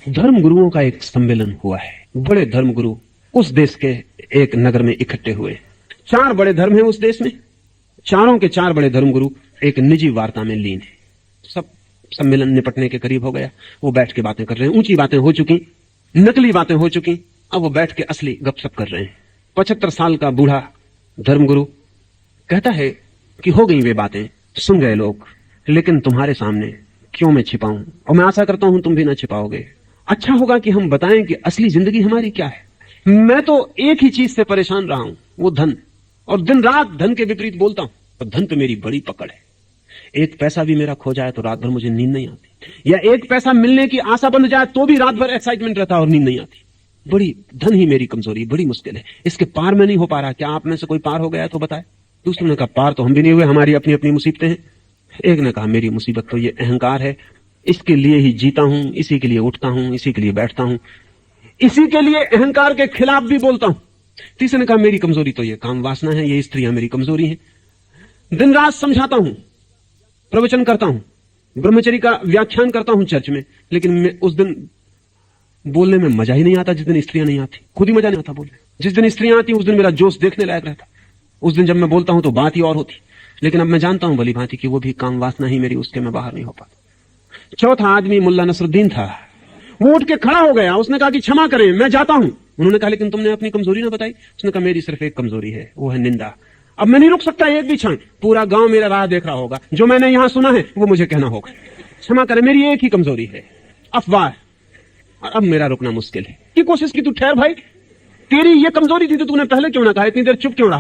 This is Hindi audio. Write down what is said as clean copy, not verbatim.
धर्म गुरुओं का एक सम्मेलन हुआ है। बड़े धर्म गुरु उस देश के एक नगर में इकट्ठे हुए। 4 बड़े धर्म हैं उस देश में। चारों के 4 बड़े धर्म गुरु एक निजी वार्ता में लीन है। सब सम्मेलन निपटने के करीब हो गया। वो बैठ के बातें कर रहे हैं। ऊंची बातें हो चुकी, नकली बातें हो चुकी। अब वो बैठ के असली गपशप कर रहे हैं। 75 साल का बूढ़ा धर्मगुरु कहता है कि हो गई वे बातें, सुन गए लोग, लेकिन तुम्हारे सामने क्यों मैं छिपाऊं, और मैं आशा करता हूं तुम भी ना छिपाओगे। अच्छा होगा कि हम बताएं कि असली जिंदगी हमारी क्या है। मैं तो एक ही चीज से परेशान रहा हूं, वो धन, और दिन रात धन के विपरीत बोलता हूं। और धन पे मेरी बड़ी पकड़ है। एक पैसा भी मेरा खो जाए तो रात भर मुझे नींद नहीं आती, या एक पैसा मिलने की आशा बन जाए तो भी रात भर एक्साइटमेंट रहता है और नींद नहीं आती। बड़ी धन ही मेरी कमजोरी, बड़ी मुश्किल है, इसके पार में नहीं हो पा रहा। क्या आप में से कोई पार हो गया तो बताए। दूसरों ने कहा पार तो हम भी नहीं हुए, हमारी अपनी अपनी मुसीबतें हैं। एक ने कहा मेरी मुसीबत तो ये अहंकार है, इसके लिए ही जीता हूं, इसी के लिए उठता हूं, इसी के लिए बैठता हूं, इसी के लिए अहंकार के खिलाफ भी बोलता हूं। तीसरे ने कहा मेरी कमजोरी तो ये काम वासना है, ये स्त्रियां मेरी कमजोरी है। दिन रात समझाता हूं, प्रवचन करता हूं, ब्रह्मचर्य का व्याख्यान करता हूं चर्च में, लेकिन मैं उस दिन बोलने में मजा ही नहीं आता जिस दिन स्त्रियां नहीं आती। खुद ही मजा नहीं आता बोलने। जिस दिन स्त्रियां आती उस दिन मेरा जोश देखने लायक रहता। उस दिन जब मैं बोलता हूं तो बात ही और होती। लेकिन अब मैं जानता हूं भली भांति कि वो भी काम वासना ही मेरी, उसके मैं बाहर नहीं हो पाता। चौथा आदमी मुल्ला नसरुद्दीन था। वो उठ के खड़ा हो गया। उसने कहा कि क्षमा करें, मैं जाता हूं। उन्होंने कहा लेकिन तुमने अपनी कमजोरी ना बताई। उसने कहा मेरी सिर्फ एक कमजोरी है, वो है निंदा। अब मैं नहीं रुक सकता एक भी क्षण। पूरा गांव मेरा राह देख रहा होगा, जो मैंने यहां सुना है वो मुझे कहना होगा। क्षमा करें, मेरी एक ही कमजोरी है, अफवाह। और अब मेरा रुकना मुश्किल है। की कोशिश की, तू ठहर भाई, तेरी ये कमजोरी थी तो तूने पहले क्यों ना कहा, इतनी देर चुप क्यों रहा।